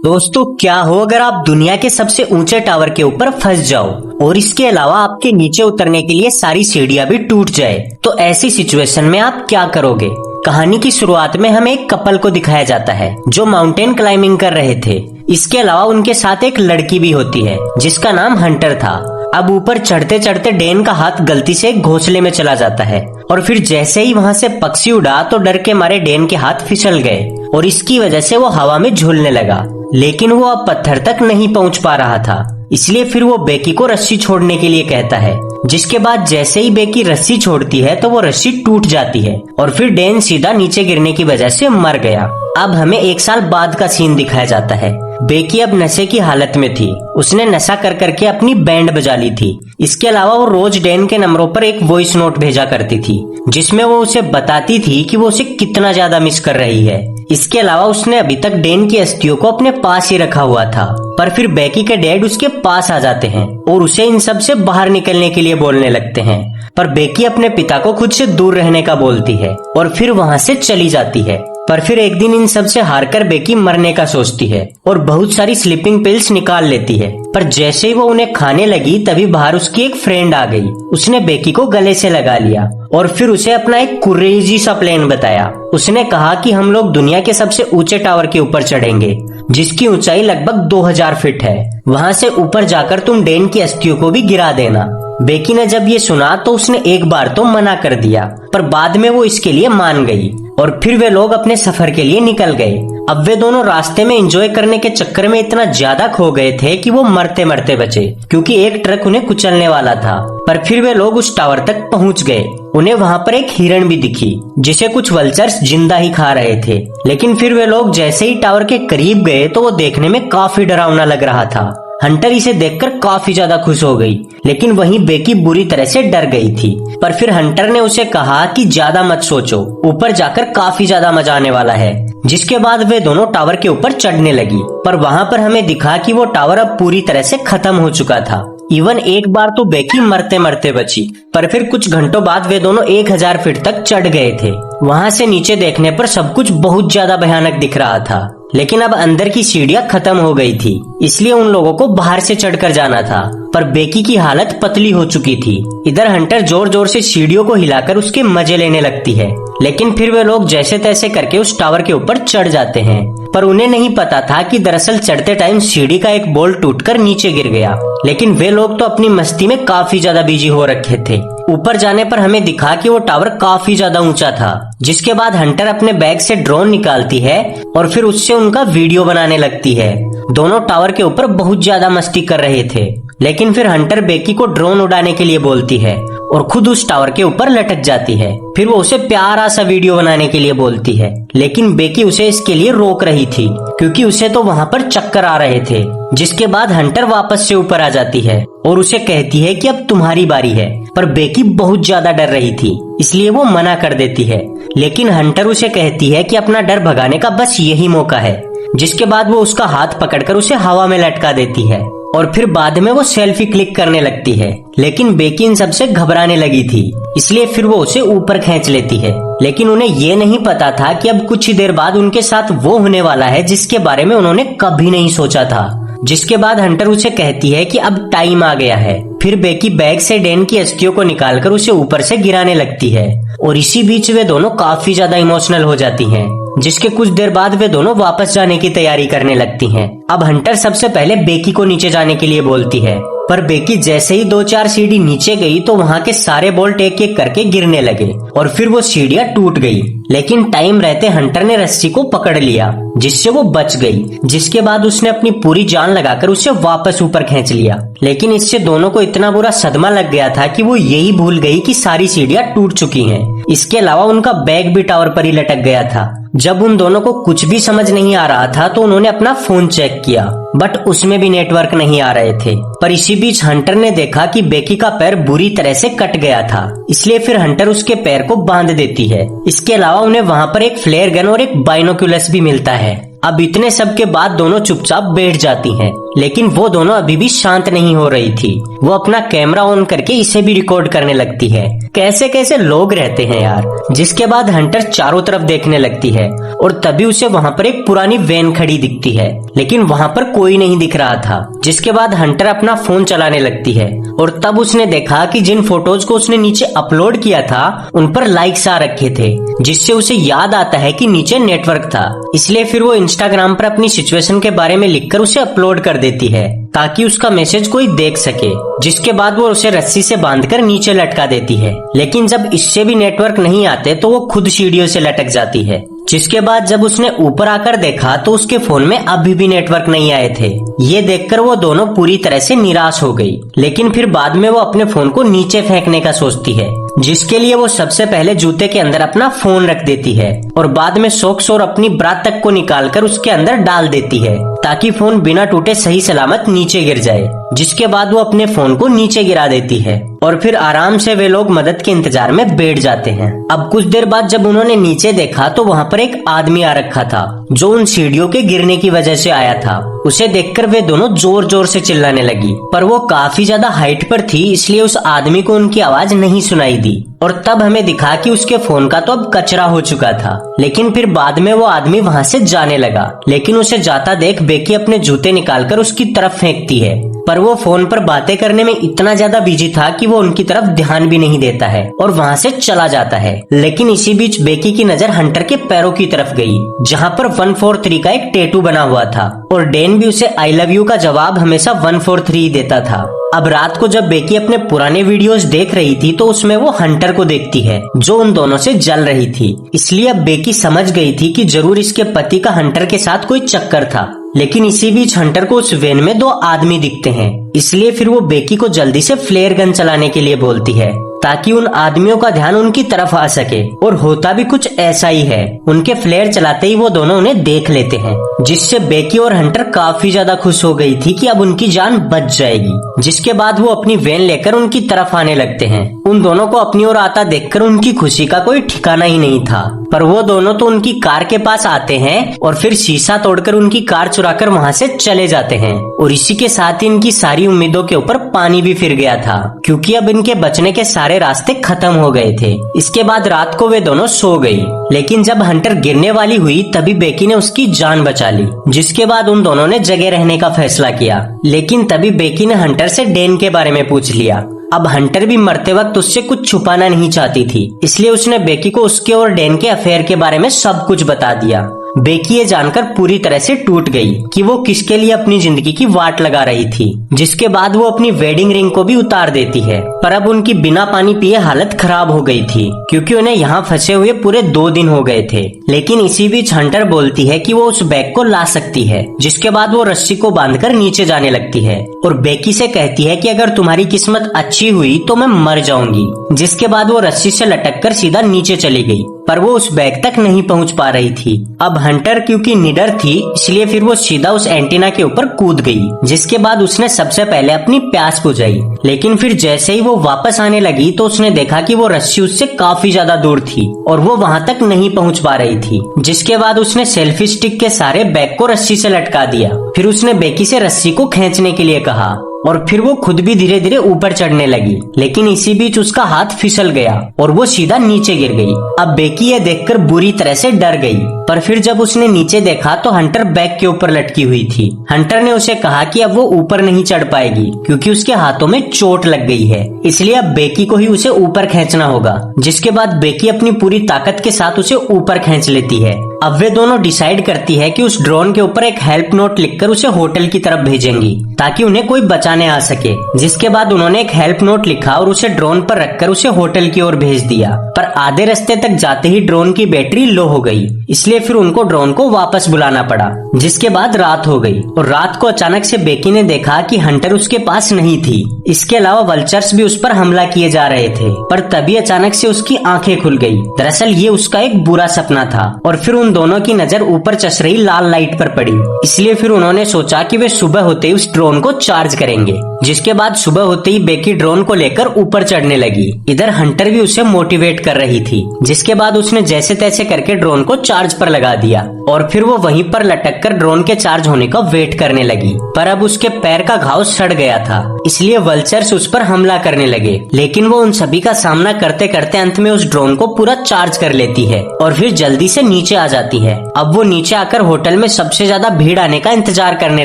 दोस्तों, क्या हो अगर आप दुनिया के सबसे ऊंचे टावर के ऊपर फंस जाओ और इसके अलावा आपके नीचे उतरने के लिए सारी सीढ़ियां भी टूट जाए, तो ऐसी सिचुएशन में आप क्या करोगे। कहानी की शुरुआत में हमें एक कपल को दिखाया जाता है जो माउंटेन क्लाइंबिंग कर रहे थे। इसके अलावा उनके साथ एक लड़की भी होती है जिसका नाम हंटर था। अब ऊपर चढ़ते चढ़ते डैन का हाथ गलती से एक घोंसले में चला जाता है और फिर जैसे ही वहाँ से पक्षी उड़ा तो डर के मारे डैन के हाथ फिसल गए और इसकी वजह से वो हवा में झूलने लगा। लेकिन वो अब पत्थर तक नहीं पहुँच पा रहा था, इसलिए फिर वो बेकी को रस्सी छोड़ने के लिए कहता है। जिसके बाद जैसे ही बेकी रस्सी छोड़ती है तो वो रस्सी टूट जाती है और फिर डैन सीधा नीचे गिरने की वजह से मर गया। अब हमें 1 साल बाद का सीन दिखाया जाता है। बेकी अब नशे की हालत में थी। उसने नशा कर करके अपनी बैंड बजा ली थी। इसके अलावा वो रोज डैन के नंबरों पर एक वॉइस नोट भेजा करती थी जिसमें वो उसे बताती थी कि वो उसे कितना ज्यादा मिस कर रही है। इसके अलावा उसने अभी तक डैन की अस्थियों को अपने पास ही रखा हुआ था, पर फिर बेकी के डैड उसके पास आ जाते हैं और उसे इन सब से बाहर निकलने के लिए बोलने लगते हैं। पर बेकी अपने पिता को खुद से दूर रहने का बोलती है और फिर वहाँ से चली जाती है। पर फिर एक दिन इन सब से हारकर बेकी मरने का सोचती है और बहुत सारी स्लीपिंग पिल्स निकाल लेती है। पर जैसे ही वो उन्हें खाने लगी तभी बाहर उसकी एक फ्रेंड आ गई। उसने बेकी को गले से लगा लिया और फिर उसे अपना एक क्रेजी सा प्लान बताया। उसने कहा कि हम लोग दुनिया के सबसे ऊंचे टावर के ऊपर चढ़ेंगे जिसकी ऊंचाई लगभग 2000 फीट है। वहाँ से ऊपर जाकर तुम डैन की अस्थियों को भी गिरा देना। बेकी ने जब ये सुना तो उसने एक बार तो मना कर दिया, पर बाद में वो इसके लिए मान गई और फिर वे लोग अपने सफर के लिए निकल गए। अब वे दोनों रास्ते में एंजॉय करने के चक्कर में इतना ज्यादा खो गए थे कि वो मरते मरते बचे, क्योंकि एक ट्रक उन्हें कुचलने वाला था। पर फिर वे लोग उस टावर तक पहुंच गए। उन्हें वहां पर एक हिरण भी दिखी जिसे कुछ वल्चर्स जिंदा ही खा रहे थे। लेकिन फिर वे लोग जैसे ही टावर के करीब गए तो वो देखने में काफी डरावना लग रहा था। हंटर इसे देखकर काफी ज्यादा खुश हो गई, लेकिन वहीं बेकी बुरी तरह से डर गई थी। पर फिर हंटर ने उसे कहा कि ज्यादा मत सोचो, ऊपर जाकर काफी ज्यादा मजा आने वाला है। जिसके बाद वे दोनों टावर के ऊपर चढ़ने लगी। पर वहाँ पर हमें दिखा कि वो टावर अब पूरी तरह से खत्म हो चुका था। इवन एक बार तो बेकी मरते मरते बची। पर फिर कुछ घंटों बाद वे दोनों 1000 फीट तक चढ़ गए थे। वहाँ से नीचे देखने पर सब कुछ बहुत ज्यादा भयानक दिख रहा था, लेकिन अब अंदर की सीढ़ियां खत्म हो गई थी, इसलिए उन लोगों को बाहर से चढ़कर जाना था। पर बेकी की हालत पतली हो चुकी थी। इधर हंटर जोर जोर से सीढ़ियों को हिलाकर उसके मजे लेने लगती है, लेकिन फिर वे लोग जैसे तैसे करके उस टावर के ऊपर चढ़ जाते हैं। पर उन्हें नहीं पता था कि दरअसल चढ़ते टाइम सीढ़ी का एक बोल्ट टूटकर नीचे गिर गया। लेकिन वे लोग तो अपनी मस्ती में काफी ज्यादा बिजी हो रखे थे। ऊपर जाने पर हमें दिखा कि वो टावर काफी ज्यादा ऊंचा था। जिसके बाद हंटर अपने बैग से ड्रोन निकालती है और फिर उससे उनका वीडियो बनाने लगती है। दोनों टावर के ऊपर बहुत ज्यादा मस्ती कर रहे थे, लेकिन फिर हंटर बेकी को ड्रोन उड़ाने के लिए बोलती है और खुद उस टावर के ऊपर लटक जाती है। फिर वो उसे प्यारा सा वीडियो बनाने के लिए बोलती है, लेकिन बेकी उसे इसके लिए रोक रही थी क्योंकि उसे तो वहाँ पर चक्कर आ रहे थे। जिसके बाद हंटर वापस से ऊपर आ जाती है और उसे कहती है कि अब तुम्हारी बारी है। पर बेकी बहुत ज्यादा डर रही थी, इसलिए वो मना कर देती है। लेकिन हंटर उसे कहती है कि अपना डर भगाने का बस यही मौका है। जिसके बाद वो उसका हाथ पकड़कर उसे हवा में लटका देती है और फिर बाद में वो सेल्फी क्लिक करने लगती है। लेकिन बेकी इन सबसे घबराने लगी थी, इसलिए फिर वो उसे ऊपर खींच लेती है। लेकिन उन्हें ये नहीं पता था कि अब कुछ ही देर बाद उनके साथ वो होने वाला है जिसके बारे में उन्होंने कभी नहीं सोचा था। जिसके बाद हंटर उसे कहती है कि अब टाइम आ गया है। फिर बेकी बैग से डैन की अस्थियों को निकालकर उसे ऊपर से गिराने लगती है और इसी बीच वे दोनों काफी ज्यादा इमोशनल हो जाती हैं। जिसके कुछ देर बाद वे दोनों वापस जाने की तैयारी करने लगती हैं। अब हंटर सबसे पहले बेकी को नीचे जाने के लिए बोलती है, पर बेकी जैसे ही 2-4 सीढ़ी नीचे गई तो वहाँ के सारे बोल्ट एक एक करके गिरने लगे और फिर वो सीढ़ियाँ टूट गई। लेकिन टाइम रहते हंटर ने रस्सी को पकड़ लिया जिससे वो बच गई। जिसके बाद उसने अपनी पूरी जान लगाकर उसे वापस ऊपर खींच लिया। लेकिन इससे दोनों को इतना बुरा सदमा लग गया था कि वो यही भूल गई कि सारी सीढ़ियाँ टूट चुकी हैं। इसके अलावा उनका बैग भी टावर पर ही लटक गया था। जब उन दोनों को कुछ भी समझ नहीं आ रहा था तो उन्होंने अपना फोन चेक किया, बट उसमें भी नेटवर्क नहीं आ रहे थे। पर इसी बीच हंटर ने देखा कि बेकी का पैर बुरी तरह से कट गया था, इसलिए फिर हंटर उसके पैर को बांध देती है। इसके अलावा उन्हें वहाँ पर एक फ्लेयर गन और एक बाइनोक्यूलस भी मिलता है। अब इतने सब के बाद दोनों चुपचाप बैठ जाती हैं लेकिन वो दोनों अभी भी शांत नहीं हो रही थी। वो अपना कैमरा ऑन करके इसे भी रिकॉर्ड करने लगती है। कैसे कैसे लोग रहते हैं यार। जिसके बाद हंटर चारों तरफ देखने लगती है और तभी उसे वहाँ पर एक पुरानी वैन खड़ी दिखती है, लेकिन वहाँ पर कोई नहीं दिख रहा था। जिसके बाद हंटर अपना फोन चलाने लगती है और तब उसने देखा कि जिन फोटोज को उसने नीचे अपलोड किया था उन पर लाइक्स आ रखे थे, जिससे उसे याद आता है कि नीचे नेटवर्क था। इसलिए फिर वो इंस्टाग्राम पर अपनी सिचुएशन के बारे में लिखकर उसे अपलोड कर देती है ताकि उसका मैसेज कोई देख सके। जिसके बाद वो उसे रस्सी से बांधकर नीचे लटका देती है, लेकिन जब इससे भी नेटवर्क नहीं आते तो वो खुद सीढ़ियों से लटक जाती है। जिसके बाद जब उसने ऊपर आकर देखा तो उसके फोन में अभी भी नेटवर्क नहीं आए थे। ये देखकर वो दोनों पूरी तरह से निराश हो गई, लेकिन फिर बाद में वो अपने फोन को नीचे फेंकने का सोचती है, जिसके लिए वो सबसे पहले जूते के अंदर अपना फोन रख देती है और बाद में सॉक्स और अपनी ब्रा तक को निकालकर उसके अंदर डाल देती है ताकि फोन बिना टूटे सही सलामत नीचे गिर जाए। जिसके बाद वो अपने फोन को नीचे गिरा देती है और फिर आराम से वे लोग मदद के इंतजार में बैठ जाते हैं। अब कुछ देर बाद जब उन्होंने नीचे देखा तो वहाँ पर एक आदमी आ रखा था जो उन सीढ़ियों के गिरने की वजह से आया था। उसे देखकर वे दोनों जोर जोर से चिल्लाने लगी, पर वो काफी ज्यादा हाइट पर थी, इसलिए उस आदमी को उनकी आवाज नहीं सुनाई दी। और तब हमें दिखा कि उसके फोन का तो अब कचरा हो चुका था। लेकिन फिर बाद में वो आदमी वहाँ से जाने लगा, लेकिन उसे जाता देख बेकी अपने जूते निकालकर उसकी तरफ फेंकती है, पर वो फोन पर बातें करने में इतना ज्यादा बिजी था कि वो उनकी तरफ ध्यान भी नहीं देता है और वहाँ से चला जाता है। लेकिन इसी बीच बेकी की नजर हंटर के पैरों की तरफ गई, जहाँ पर 143 का एक टैटू बना हुआ था और डैन भी उसे आई लव यू का जवाब हमेशा 143 देता था। अब रात को जब बेकी अपने पुराने वीडियोस देख रही थी तो उसमें वो हंटर को देखती है जो उन दोनों से जल रही थी। इसलिए अब बेकी समझ गई थी कि जरूर इसके पति का हंटर के साथ कोई चक्कर था। लेकिन इसी बीच हंटर को उस वैन में 2 आदमी दिखते हैं, इसलिए फिर वो बेकी को जल्दी से फ्लेयर गन चलाने के लिए बोलती है ताकि उन आदमियों का ध्यान उनकी तरफ आ सके। और होता भी कुछ ऐसा ही है। उनके फ्लेयर चलाते ही वो दोनों उन्हें देख लेते हैं, जिससे बेकी और हंटर काफी ज्यादा खुश हो गई थी कि अब उनकी जान बच जाएगी। जिसके बाद वो अपनी वैन लेकर उनकी तरफ आने लगते हैं। उन दोनों को अपनी ओर आता देखकर उनकी खुशी का कोई ठिकाना ही नहीं था, पर वो दोनों तो उनकी कार के पास आते हैं और फिर शीशा तोड़कर उनकी कार चुराकर वहाँ से चले जाते हैं। और इसी के साथ ही इनकी सारी उम्मीदों के ऊपर पानी भी फिर गया था, क्योंकि अब इनके बचने के सारे रास्ते खत्म हो गए थे। इसके बाद रात को वे दोनों सो गई, लेकिन जब हंटर गिरने वाली हुई तभी बेकी ने उसकी जान बचा ली। जिसके बाद उन दोनों ने जगह रहने का फैसला किया, लेकिन तभी बेकी ने हंटर से डैन के बारे में पूछ लिया। अब हंटर भी मरते वक्त उससे कुछ छुपाना नहीं चाहती थी, इसलिए उसने बेकी को उसके और डैन के अफेयर के बारे में सब कुछ बता दिया। बेकी ये जानकर पूरी तरह से टूट गई कि वो किसके लिए अपनी जिंदगी की वाट लगा रही थी। जिसके बाद वो अपनी वेडिंग रिंग को भी उतार देती है, पर अब उनकी बिना पानी पिए हालत खराब हो गई थी, क्योंकि उन्हें यहाँ फंसे हुए पूरे 2 दिन हो गए थे। लेकिन इसी बीच हंटर बोलती है कि वो उस बैग को ला सकती है। जिसके बाद वो रस्सी को बांधकर नीचे जाने लगती है और बेकी से कहती है कि अगर तुम्हारी किस्मत अच्छी हुई तो मैं मर जाऊंगी। जिसके बाद वो रस्सी से लटककर सीधा नीचे चली गई, पर वो उस बैग तक नहीं पहुंच पा रही थी। अब हंटर क्योंकि निडर थी, इसलिए फिर वो सीधा उस एंटीना के ऊपर कूद गई। जिसके बाद उसने सबसे पहले अपनी प्यास बुझाई, लेकिन फिर जैसे ही वो वापस आने लगी तो उसने देखा कि वो रस्सी उससे काफी ज्यादा दूर थी और वो वहाँ तक नहीं पहुँच पा रही थी। जिसके बाद उसने सेल्फी स्टिक के सारे बैग को रस्सी से लटका दिया। फिर उसने बेकी से रस्सी को खींचने के लिए कहा और फिर वो खुद भी धीरे धीरे ऊपर चढ़ने लगी, लेकिन इसी बीच उसका हाथ फिसल गया और वो सीधा नीचे गिर गई। अब बेकी ये देखकर बुरी तरह से डर गई, पर फिर जब उसने नीचे देखा तो हंटर बैग के ऊपर लटकी हुई थी। हंटर ने उसे कहा कि अब वो ऊपर नहीं चढ़ पाएगी क्योंकि उसके हाथों में चोट लग गई है, इसलिए अब बेकी को ही उसे ऊपर खींचना होगा। जिसके बाद बेकी अपनी पूरी ताकत के साथ उसे ऊपर खींच लेती है। अब वे दोनों डिसाइड करती है कि उस ड्रोन के ऊपर एक हेल्प नोट लिखकर उसे होटल की तरफ भेजेंगी ताकि उन्हें कोई बचाने आ सके। जिसके बाद उन्होंने एक हेल्प नोट लिखा और उसे ड्रोन पर रखकर उसे होटल की ओर भेज दिया, पर आधे रास्ते तक जाते ही ड्रोन की बैटरी लो हो गई, इसलिए फिर उनको ड्रोन को वापस बुलाना पड़ा। जिसके बाद रात हो गई और रात को अचानक से बेकी ने देखा कि हंटर उसके पास नहीं थी। इसके अलावा वल्चर्स भी उस पर हमला किए जा रहे थे, पर तभी अचानक से उसकी आंखें खुल गई। दरअसल ये उसका एक बुरा सपना था और फिर उन उन दोनों की नजर ऊपर चस रही लाल लाइट पर पड़ी। इसलिए फिर उन्होंने सोचा कि वे सुबह होते ही उस ड्रोन को चार्ज करेंगे। जिसके बाद सुबह होते ही बेकी ड्रोन को लेकर ऊपर चढ़ने लगी। इधर हंटर भी उसे मोटिवेट कर रही थी। जिसके बाद उसने जैसे तैसे करके ड्रोन को चार्ज पर लगा दिया और फिर वो वहीं पर लटक कर ड्रोन के चार्ज होने का वेट करने लगी। पर अब उसके पैर का घाव सड़ गया था, इसलिए वल्चर्स उस पर हमला करने लगे। लेकिन वो उन सभी का सामना करते करते अंत में उस ड्रोन को पूरा चार्ज कर लेती है और फिर जल्दी से नीचे आ जाती है। अब वो नीचे आकर होटल में सबसे ज्यादा भीड़ आने का इंतजार करने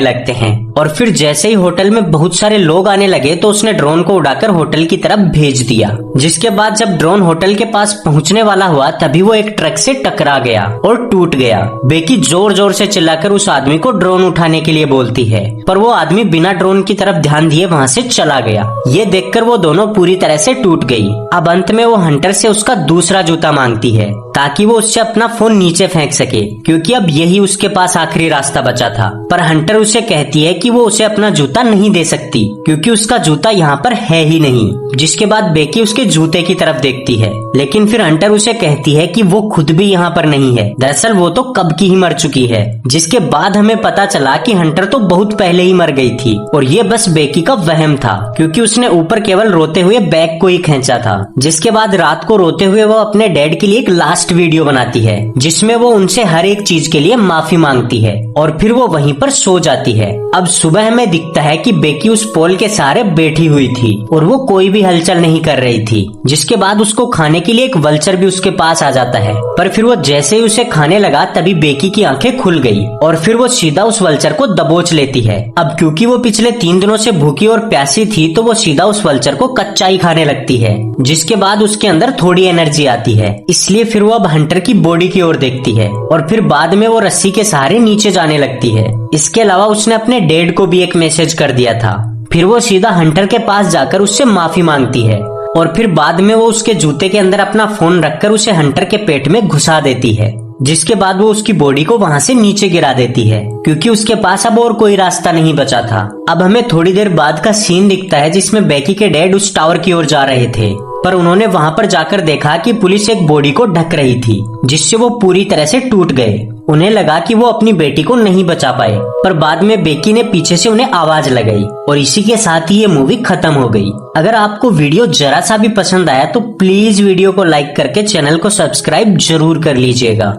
लगते हैं और फिर जैसे ही होटल में बहुत सारे लोग आने लगे तो उसने ड्रोन को उड़ाकर होटल की तरफ भेज दिया। जिसके बाद जब ड्रोन होटल के पास पहुंचने वाला हुआ तभी वो एक ट्रक से टकरा गया और टूट गया। बेकी जोर जोर से चिल्लाकर उस आदमी को ड्रोन उठाने के लिए बोलती है, पर वो आदमी बिना ड्रोन की तरफ ध्यान दिए वहाँ से चला गया। ये देखकर वो दोनों पूरी तरह से टूट गई। अब अंत में वो हंटर से उसका दूसरा जूता मांगती है ताकि वो उससे अपना फोन नीचे फेंक सके, क्योंकि अब यही उसके पास आखिरी रास्ता बचा था। पर हंटर उसे कहती है कि वो उसे अपना जूता नहीं दे सकती क्योंकि उसका जूता यहाँ पर है ही नहीं। जिसके बाद बेकी उसके जूते की तरफ देखती है, लेकिन फिर हंटर उसे कहती है कि वो खुद भी यहाँ पर नहीं है। दरअसल वो तो कब की ही मर चुकी है। जिसके बाद हमें पता चला कि हंटर तो बहुत पहले ही मर गई थी और ये बस बेकी का वहम था, क्योंकि उसने ऊपर केवल रोते हुए बैग को ही खींचा था। जिसके बाद रात को रोते हुए वो अपने डैड के लिए एक लास्ट वीडियो बनाती है जिसमें वो उनसे हर एक चीज के लिए माफी मांगती है और फिर वो वहीं पर सो जाती है। अब सुबह हमें दिखता है कि बेकी उस पोल के सहारे बैठी हुई थी और वो कोई भी हलचल नहीं कर रही थी। जिसके बाद उसको खाने के लिए एक वल्चर भी उसके पास आ जाता है, पर फिर वो जैसे ही उसे खाने लगा तभी बेकी की आंखें खुल गई और फिर वो सीधा उस वल्चर को दबोच लेती है। अब क्योंकि वो पिछले 3 दिनों से भूखी और प्यासी थी तो वो सीधा उस वल्चर को कच्चा ही खाने लगती है। जिसके बाद उसके अंदर थोड़ी एनर्जी आती है, इसलिए फिर वो अब हंटर की बॉडी की ओर देखती है और फिर बाद में वो रस्सी के सहारे नीचे जाने लगती है। इसके अलावा उसने अपने डैड को भी एक मैसेज कर दिया था। फिर वो सीधा हंटर के पास जाकर उससे माफी मांगती है और फिर बाद में वो उसके जूते के अंदर अपना फोन रखकर उसे हंटर के पेट में घुसा देती है। जिसके बाद वो उसकी बॉडी को वहाँ से नीचे गिरा देती है क्योंकि उसके पास अब और कोई रास्ता नहीं बचा था। अब हमें थोड़ी देर बाद का सीन दिखता है जिसमें बेकी के डैड उस टावर की ओर जा रहे थे, पर उन्होंने वहाँ पर जाकर देखा कि पुलिस एक बॉडी को ढक रही थी जिससे वो पूरी तरह से टूट गए। उन्हें लगा कि वो अपनी बेटी को नहीं बचा पाए, पर बाद में बेकी ने पीछे से उन्हें आवाज लगाई और इसी के साथ ही ये मूवी खत्म हो गई। अगर आपको वीडियो जरा सा भी पसंद आया तो प्लीज वीडियो को लाइक करके चैनल को सब्सक्राइब जरूर कर लीजिएगा।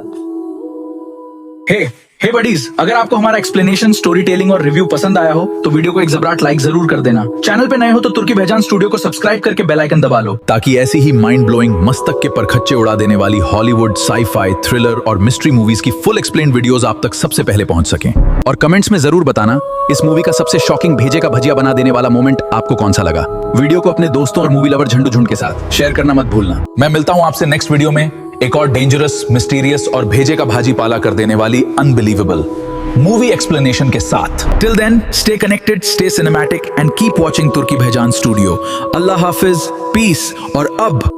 हे बडीज, अगर आपको हमारा एक्सप्लेनेशन, स्टोरी टेलिंग और रिव्यू पसंद आया हो तो वीडियो को एक जबराट लाइक जरूर कर देना। चैनल पे नए हो तो तुर्की बहजान स्टूडियो को सब्सक्राइब करके बेल आइकन दबा लो, ताकि ऐसी ही माइंड ब्लोइंग, मस्तक के परखच्चे उड़ा देने वाली हॉलीवुड, साई-फाई, थ्रिलर और मिस्ट्री मूवीज की फुल एक्सप्लेन्ड वीडियोस आप तक सबसे पहले पहुंच सकें। और कमेंट्स में जरूर बताना इस मूवी का सबसे शॉकिंग भेजे का भजिया बना देने वाला मोमेंट आपको कौन सा लगा। वीडियो को अपने दोस्तों और मूवी लवर झंडू झुंड के साथ शेयर करना मत भूलना। मैं मिलता हूं आपसे नेक्स्ट वीडियो में एक और डेंजरस, मिस्टीरियस और भेजे का भाजी पाला कर देने वाली अनबिलीवेबल मूवी एक्सप्लेनेशन के साथ। Till then, stay connected, stay cinematic and keep watching तुर्की बहजान स्टूडियो। अल्लाह हाफिज, पीस और अब